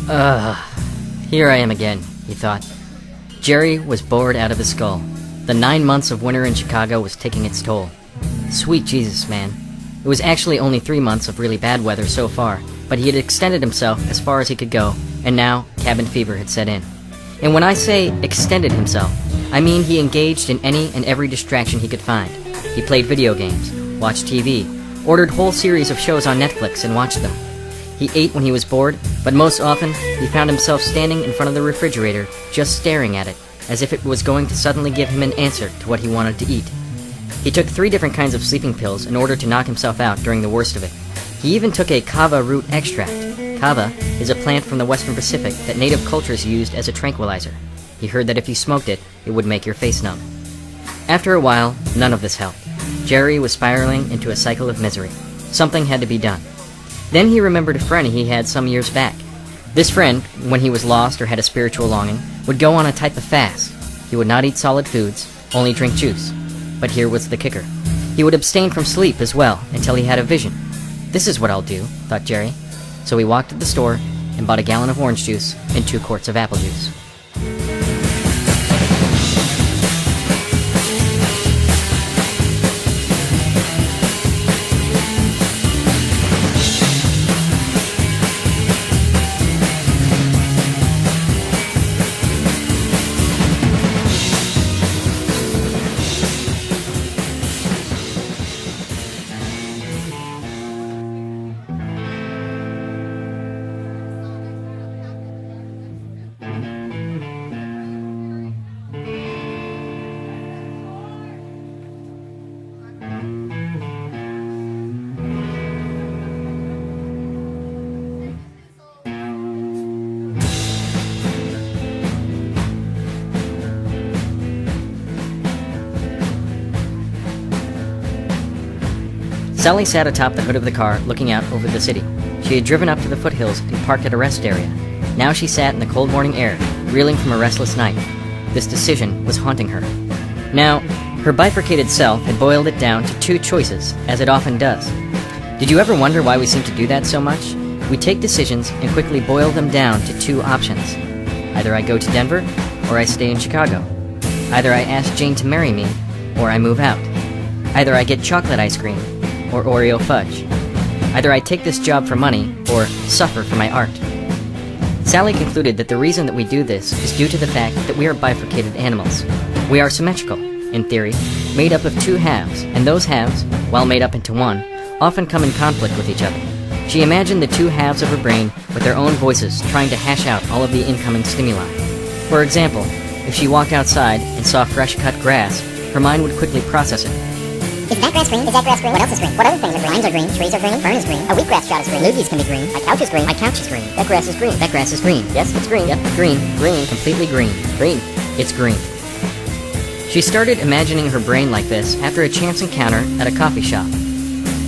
Here I am again, he thought. Jerry was bored out of his skull. The 9 months of winter in Chicago was taking its toll. Sweet Jesus, man. It was actually only 3 months of really bad weather so far, but he had extended himself as far as he could go, and now cabin fever had set in. And when I say extended himself, I mean he engaged in any and every distraction he could find. He played video games, watched TV, ordered whole series of shows on Netflix and watched them. He ate when he was bored, but most often he found himself standing in front of the refrigerator, just staring at it, as if it was going to suddenly give him an answer to what he wanted to eat. He took 3 different kinds of sleeping pills in order to knock himself out during the worst of it. He even took a kava root extract. Kava is a plant from the Western Pacific that native cultures used as a tranquilizer. He heard that if you smoked it, it would make your face numb. After a while, none of this helped. Jerry was spiraling into a cycle of misery. Something had to be done. Then he remembered a friend he had some years back. This friend, when he was lost or had a spiritual longing, would go on a type of fast. He would not eat solid foods, only drink juice. But here was the kicker. He would abstain from sleep as well until he had a vision. This is what I'll do, thought Jerry. So he walked to the store and bought a gallon of orange juice and 2 quarts of apple juice. Sally sat atop the hood of the car, looking out over the city. She had driven up to the foothills and parked at a rest area. Now she sat in the cold morning air, reeling from a restless night. This decision was haunting her. Now, her bifurcated self had boiled it down to 2 choices, as it often does. Did you ever wonder why we seem to do that so much? We take decisions and quickly boil them down to 2 options. Either I go to Denver, or I stay in Chicago. Either I ask Jane to marry me, or I move out. Either I get chocolate ice cream, or Oreo fudge. Either I take this job for money, or suffer for my art. Sally concluded that the reason that we do this is due to the fact that we are bifurcated animals. We are symmetrical, in theory, made up of 2 halves, and those halves, while made up into one, often come in conflict with each other. She imagined the 2 halves of her brain with their own voices trying to hash out all of the incoming stimuli. For example, if she walked outside and saw fresh-cut grass, her mind would quickly process it. Is that grass green? Is that grass green? What else is green? What other things are green? Limes are green, trees are green, fern is green, a wheatgrass shot is green, loogies can be green, my couch is green, my couch is green, that grass is green, that grass is green, yes, it's green, yep, green, green, completely green, green, it's green. She started imagining her brain like this after a chance encounter at a coffee shop.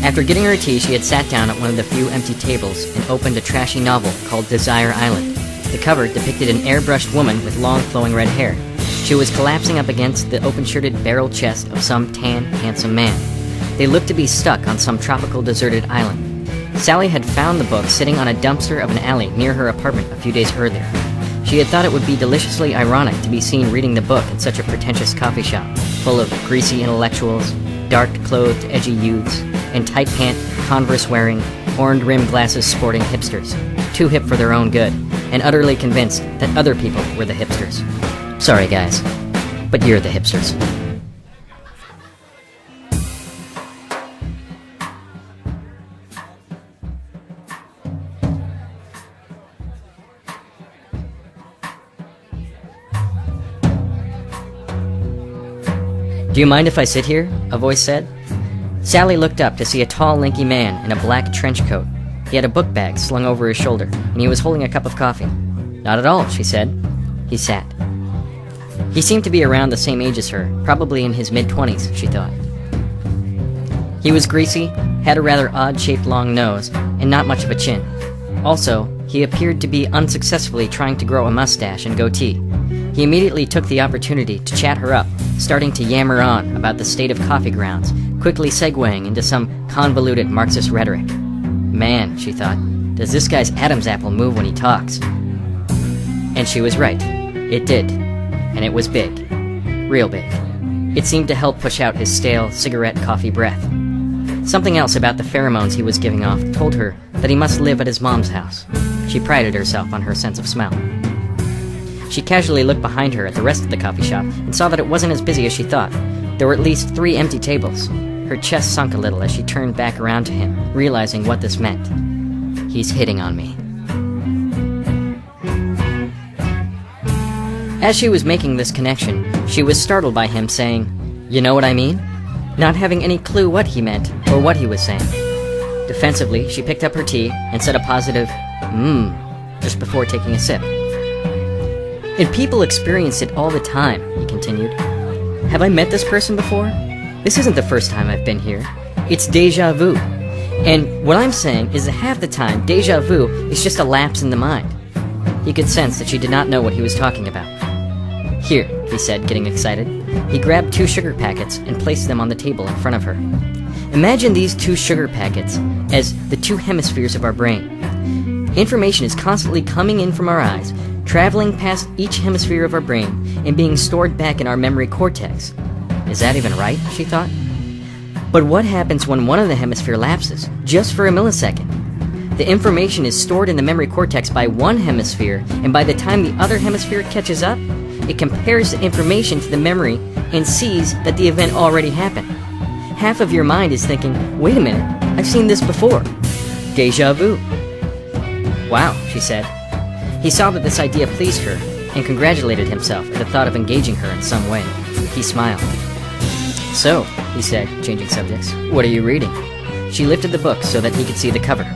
After getting her tea, she had sat down at one of the few empty tables and opened a trashy novel called Desire Island. The cover depicted an airbrushed woman with long flowing red hair. She was collapsing up against the open-shirted barrel chest of some tan, handsome man. They looked to be stuck on some tropical deserted island. Sally had found the book sitting on a dumpster of an alley near her apartment a few days earlier. She had thought it would be deliciously ironic to be seen reading the book in such a pretentious coffee shop, full of greasy intellectuals, dark-clothed, edgy youths, and tight-pant, Converse-wearing, horned-rimmed glasses sporting hipsters, too hip for their own good, and utterly convinced that other people were the hipsters. Sorry, guys, but you're the hipsters. Do you mind if I sit here? A voice said. Sally looked up to see a tall, lanky man in a black trench coat. He had a book bag slung over his shoulder, and he was holding a cup of coffee. Not at all, she said. He sat. He seemed to be around the same age as her, probably in his mid-20s, she thought. He was greasy, had a rather odd-shaped long nose, and not much of a chin. Also, he appeared to be unsuccessfully trying to grow a mustache and goatee. He immediately took the opportunity to chat her up, starting to yammer on about the state of coffee grounds, quickly segueing into some convoluted Marxist rhetoric. Man, she thought, does this guy's Adam's apple move when he talks? And she was right. It did. And it was big. Real big. It seemed to help push out his stale cigarette coffee breath. Something else about the pheromones he was giving off told her that he must live at his mom's house. She prided herself on her sense of smell. She casually looked behind her at the rest of the coffee shop and saw that it wasn't as busy as she thought. There were at least 3 empty tables. Her chest sunk a little as she turned back around to him, realizing what this meant. He's hitting on me. As she was making this connection, she was startled by him saying, "You know what I mean?" Not having any clue what he meant or what he was saying. Defensively, she picked up her tea and said a positive, just before taking a sip. And people experience it all the time, he continued. Have I met this person before? This isn't the first time I've been here. It's déjà vu. And what I'm saying is that half the time, déjà vu is just a lapse in the mind. He could sense that she did not know what he was talking about. Here, he said, getting excited. He grabbed 2 sugar packets and placed them on the table in front of her. Imagine these 2 sugar packets as the 2 hemispheres of our brain. Information is constantly coming in from our eyes, traveling past each hemisphere of our brain, and being stored back in our memory cortex. Is that even right? She thought. But what happens when one of the hemisphere lapses, just for a millisecond? The information is stored in the memory cortex by one hemisphere, and by the time the other hemisphere catches up, it compares the information to the memory and sees that the event already happened. Half of your mind is thinking, wait a minute, I've seen this before. Déjà vu. Wow, she said. He saw that this idea pleased her and congratulated himself at the thought of engaging her in some way. He smiled. So, he said, changing subjects, what are you reading? She lifted the book so that he could see the cover.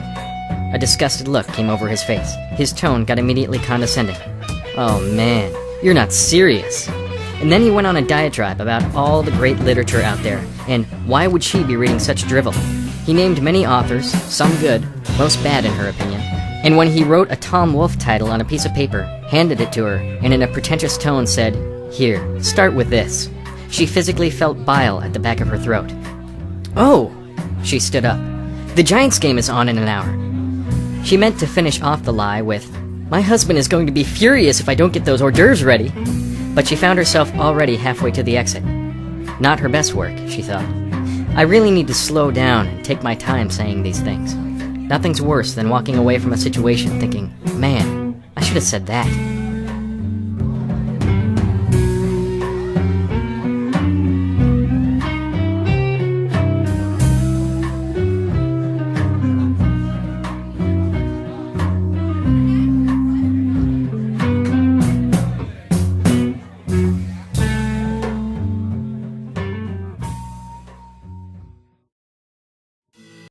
A disgusted look came over his face. His tone got immediately condescending. Oh man, you're not serious. And then he went on a diatribe about all the great literature out there, and why would she be reading such drivel? He named many authors, some good, most bad in her opinion, and when he wrote a Tom Wolfe title on a piece of paper, handed it to her, and in a pretentious tone said, "Here, start with this," she physically felt bile at the back of her throat. Oh! She stood up. The Giants game is on in an hour. She meant to finish off the lie with, "My husband is going to be furious if I don't get those hors d'oeuvres ready." But she found herself already halfway to the exit. Not her best work, she thought. I really need to slow down and take my time saying these things. Nothing's worse than walking away from a situation thinking, man, I should have said that.